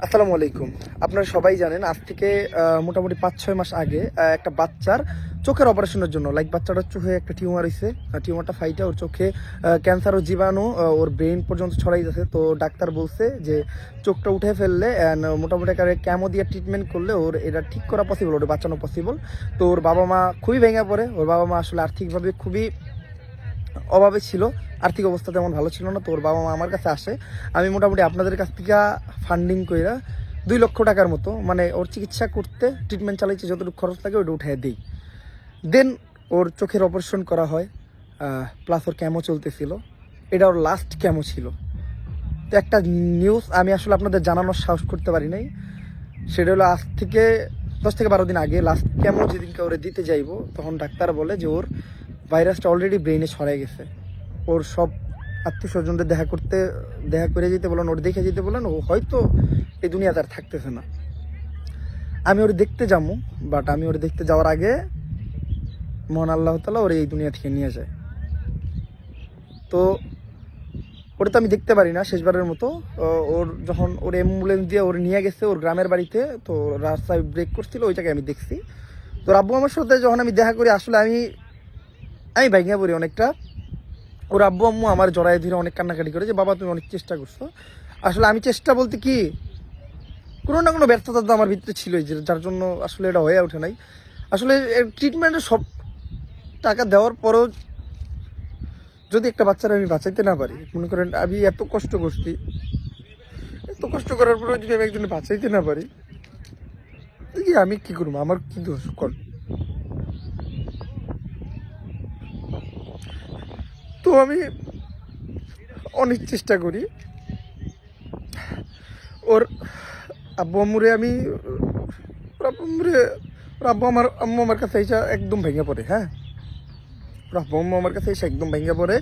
আসসালামু আলাইকুম। আপনারা সবাই জানেন আজ থেকে মোটামুটি ৫-৬ মাস আগে একটা বাচ্চার চোখের অপারেশনের জন্য বাচ্চাটার চোখে একটা টিউমার হইছে। টিউমারটা ফাইটা ওর চোখে ক্যান্সার ও জীবাণু ওর ব্রেইন পর্যন্ত ছড়াই যাচ্ছে। তো ডাক্তার বলছে যে চোখটা উঠে ফেললে মোটামুটি একটা ক্যামো দিয়ে ট্রিটমেন্ট করলে ওর এটা ঠিক করা পসিবল, ওটা বাঁচানো পসিবল। তো ওর বাবা-মা খুবই ভেঙে পড়ে। ওর বাবা-মা আসলে আর্থিকভাবে খুবই অভাবে ছিল, আর্থিক অবস্থা তেমন ভালো ছিল না। তো ওর বাবা মা আমার কাছে আসে, আমি মোটামুটি আপনাদের কাছ থেকে ফান্ডিং কইরা 2 লক্ষ টাকার মতো, মানে ওর চিকিৎসা করতে ট্রিটমেন্ট চালাইছে, যতটুকু খরচ লাগে ওটা উঠাই দিই। দেন ওর চোখের অপারেশন করা হয়, প্লাস ওর ক্যামো চলতেছিল। এটা ওর লাস্ট ক্যামো ছিল। তো একটা নিউজ আমি আসলে আপনাদের জানানোর সাহস করতে পারি নাই। সেটা হলো আজ থেকে 10 থেকে 12 দিন আগে লাস্ট ক্যামো যেদিনকে ওরে দিতে যাইব, তখন ডাক্তার বলে যে ওর ভাইরাসটা অলরেডি ব্রেইনে ছড়াই গেছে। ওর সব আত্মীয় স্বজনদের দেখা করে যেতে বলেন, ওর দেখে যেতে বলেন, ও হয়তো এই দুনিয়াতে আর থাকতেছে না। আমি ওর দেখতে যাবো, বাট আমি ওর দেখতে যাওয়ার আগে মহান আল্লাহ তাআলা ওর এই দুনিয়া থেকে নিয়ে যায়। তো ওটা তো আমি দেখতে পারি না শেষবারের মতো। ওর যখন ওর অ্যাম্বুলেন্স দিয়ে ওর নিয়ে গেছে ওর গ্রামের বাড়িতে, তো রাস্তায় ব্রেক করছিল, ওই জায়গায় আমি দেখছি। তো আব্বু আমার সাথে যখন আমি দেখা করি, আসলে আমি ভাইঙ্গা পড়ি অনেকটা। ওর আব্বু আম্মু আমার জড়ায় ধরে অনেক কান্নাকাটি করে যে বাবা তুমি অনেক চেষ্টা করছো। আসলে আমি চেষ্টা বলতে কি, কোনো না কোনো ব্যর্থতা তো আমার ভিতরে ছিলই, যার জন্য আসলে এটা হয়ে ওঠে নাই। আসলে ট্রিটমেন্টের সব টাকা দেওয়ার পরেও যদি একটা বাচ্চারা আমি বাঁচাইতে না পারি, মনে করেন আমি এত কষ্ট করছি, এত কষ্ট করার পরেও যদি আমি একজনে বাঁচাইতে না পারি, কি আমি কি করবো? আমার কি দোষ কর? তো আমি অনেক চেষ্টা করি। ওর আব্বু আম্মুরে আমি ওর আব্বু আম্মুরে ওর আম্মু আমার কাছে এসে একদম ভেঙে পড়ে। হ্যাঁ, ওর আব্বু আম্মু আমার কাছে এসে একদম ভেঙে পড়ে।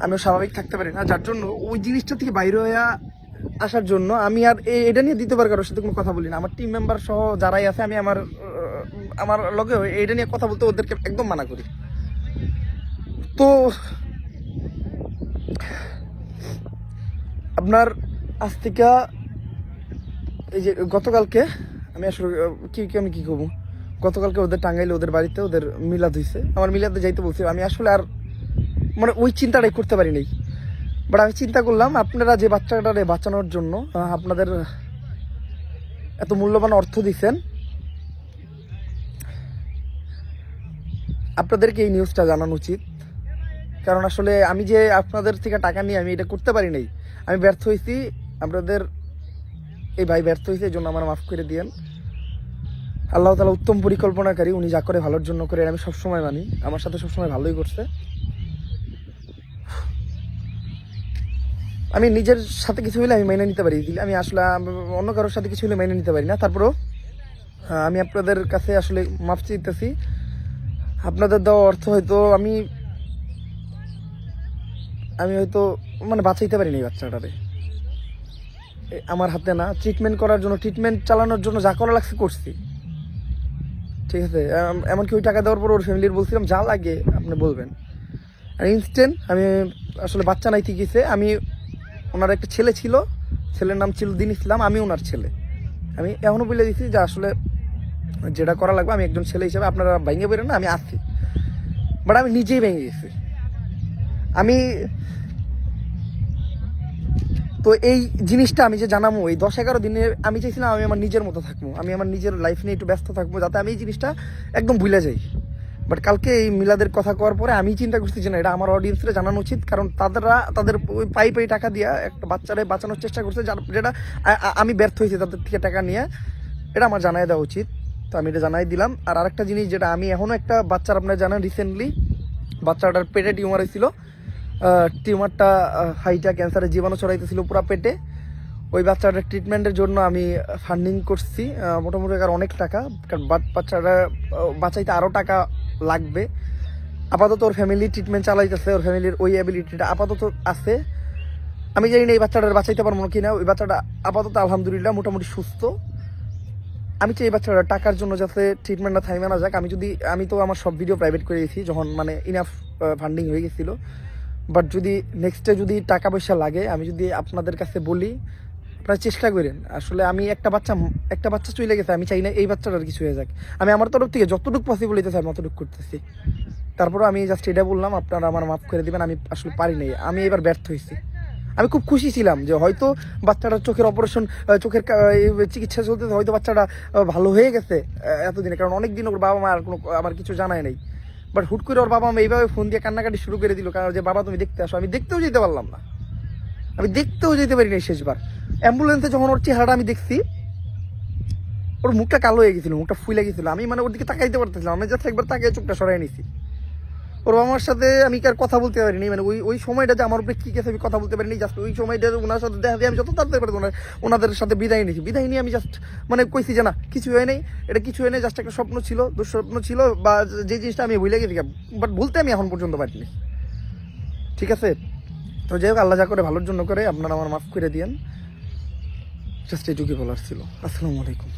আমিও স্বাভাবিক থাকতে পারি না, যার জন্য ওই জিনিসটা থেকে বাইরে হয়ে আসার জন্য আমি আর এটা নিয়ে দ্বিতীয়বার কারোর সাথে কোনো কথা বলি না। আমার টিম মেম্বার সহ যারাই আছে, আমি আমার লগে এটা নিয়ে কথা বলতে ওদেরকে একদম মানা করি। তো আপনার আজ থেকে এই যে গতকালকে আমি আসলে আমি কি করবো, গতকালকে ওদের টাঙ্গাইলে ওদের বাড়িতে ওদের মিলাদ হয়েছে। আমার মিলাদে যাইতে বলছি, আমি আসলে আর মানে ওই চিন্তাটাই করতে পারি নাই। বাট আমি চিন্তা করলাম আপনারা যে বাচ্চাটারে বাঁচানোর জন্য আপনাদের এত মূল্যবান অর্থ দিচ্ছেন, আপনাদেরকে এই নিউজটা জানানো উচিত। কারণ আসলে আমি যে আপনাদের থেকে টাকা নিয়ে আমি এটা করতে পারি নাই, আমি ব্যর্থ হয়েছি। আপনাদের এই ভাই ব্যর্থ হয়েছে, এই জন্য আমার মাফ করে দিয়েন। আল্লাহ তাআলা উত্তম পরিকল্পনাকারী, উনি যা করে ভালোর জন্য করে, আমি সবসময় মানি। আমার সাথে সবসময় ভালোই করছে। আমি নিজের সাথে কিছু হলে আমি মেনে নিতে পারি, আমি আসলে অন্য কারোর সাথে কিছু হলে মেনে নিতে পারি না। তারপরেও আমি আপনাদের কাছে আসলে মাফ চাইতেছি। আপনাদের দেওয়া অর্থ হয়তো আমি হয়তো মানে বাঁচাইতে পারিনি এই বাচ্চাটারে। আমার হাতে না, ট্রিটমেন্ট করার জন্য, ট্রিটমেন্ট চালানোর জন্য যা করা লাগছে করছি, ঠিক আছে। এমনকি ওই টাকা দেওয়ার পর ওর ফ্যামিলির বলছিলাম যা লাগে আপনি বলবেন। আর ইনস্ট্যান্ট আমি আসলে বাচ্চা নাই ঠিক আছে, আমি ওনার একটা ছেলে ছিল, ছেলের নাম ছিল দিন ইসলাম, আমি ওনার ছেলে। আমি এখনও বলে দিচ্ছি যে আসলে যেটা করা লাগবে, আমি একজন ছেলে হিসেবে আপনারা ভেঙে বেরোন না, আমি আছি। বাট আমি নিজেই ভেঙে গেছি। আমি তো এই জিনিসটা আমি যে জানাবো এই 10-11 দিনে, আমি চাইছিলাম আমি আমার নিজের মতো থাকবো, আমি আমার নিজের লাইফ নিয়ে একটু ব্যস্ত থাকবো, যাতে আমি এই জিনিসটা একদম ভুলে যাই। বাট কালকে এই মিলাদের কথা কওয়ার পরে আমি চিন্তা করছি যে না, এটা আমার অডিয়েন্সরা জানানো উচিত। কারণ তাদের ওই পাই টাকা দিয়ে একটা বাচ্চারে বাঁচানোর চেষ্টা করছে, যেটা আমি ব্যর্থ হয়েছি তাদের থেকে টাকা নিয়ে। এটা আমার জানাই দেওয়া উচিত। তো আমি এটা জানাই দিলাম। আর আরেকটা জিনিস, যেটা আমি এখনও একটা বাচ্চার, আপনারা জানেন রিসেন্টলি বাচ্চাটার পেটে টিউমার হয়েছিল। টিউমারটা হাইটা ক্যান্সারের জীবাণু ছড়াইতেছিল পুরো পেটে। ওই বাচ্চাটার ট্রিটমেন্টের জন্য আমি ফান্ডিং করছি মোটামুটি আর অনেক টাকা। কারণ বাচ্চাটা বাঁচাইতে আরও টাকা লাগবে। আপাতত ওর ফ্যামিলি ট্রিটমেন্ট চালাইতেছে, ওর ফ্যামিলির ওই অ্যাবিলিটিটা আপাতত আছে। আমি জানি না এই বাচ্চাটার বাঁচাইতে পারবো কি না। ওই বাচ্চাটা আপাতত আলহামদুলিল্লাহ মোটামুটি সুস্থ। আমি চাই এই বাচ্চাটা টাকার জন্য যাতে ট্রিটমেন্টটা থাইমে না যাক। আমি তো আমার সব ভিডিও প্রাইভেট করে দিয়েছি যখন মানে ইনাফ ফান্ডিং হয়ে গেছিলো। বাট যদি নেক্সটে যদি টাকা পয়সা লাগে, আমি যদি আপনাদের কাছে বলি, আপনারা চেষ্টা করেন। আসলে আমি একটা বাচ্চা চলে গেছে, আমি চাই না এই বাচ্চাটার কিছু হয়ে যাক। আমি আমার তরফ থেকে যতটুকু পসিবল হইতেছে আমি ততটুকু করতেছি। তারপরে আমি জাস্ট এটা বললাম, আপনারা আমার মাফ করে দিবেন, আমি আসলে পারি নাই, আমি এবার ব্যর্থ হয়েছি। আমি খুব খুশি ছিলাম যে হয়তো বাচ্চাটার চোখের অপারেশন, চোখের চিকিৎসা চলতেছে, হয়তো বাচ্চাটা ভালো হয়ে গেছে এতদিনে, কারণ অনেক দিন ওর বাবা মা আর কোনো আমার কিছু জানায় নাই। বাট হুট করে ওর বাবা মা এইভাবে ফোন দিয়ে কান্নাকাটি শুরু করে দিল, কারণ যে বাবা তুমি দেখতে আসো। আমি দেখতেও যেতে পারলাম না, আমি দেখতেও যেতে পারি নাই শেষবার। অ্যাম্বুলেন্সে যখন ওর চেহারাটা আমি দেখছি, ওর মুখটা কালো হয়ে গেছিল, মুখটা ফুলে গেছিল, আমি মানে ওর দিকে তাকাইতে পারতেছিলাম, আমি জাস্ট একবার তাকিয়ে চোখটা সরাই নিছি। ওর বাবার সাথে আমি আর কথা বলতে পারিনি, মানে ওই সময়টা যে আমার উপরে কী গেছে আমি কথা বলতে পারিনি। জাস্ট ওই সময়টা ওনার সাথে দেখা দিয়ে আমি যত তাড়াতাড়ি পারি ওনাদের সাথে বিদায় নিয়ে আমি জাস্ট মানে কইছি যে না কিছু হয় নাই, এটা কিছু হয় নাই, জাস্ট একটা স্বপ্ন ছিল, দুঃস্বপ্ন ছিল, বা যে জিনিসটা আমি ভুলে গেছি, বাট ভুলতে আমি এখন পর্যন্ত পারিনি। ঠিক আছে, তো যাই হোক, আল্লাহ যা করে ভালোর জন্য করে, আপনারা আমার মাফ করে দিয়েন। জাস্ট এইটুকুই বলার ছিল। আসসালামু আলাইকুম।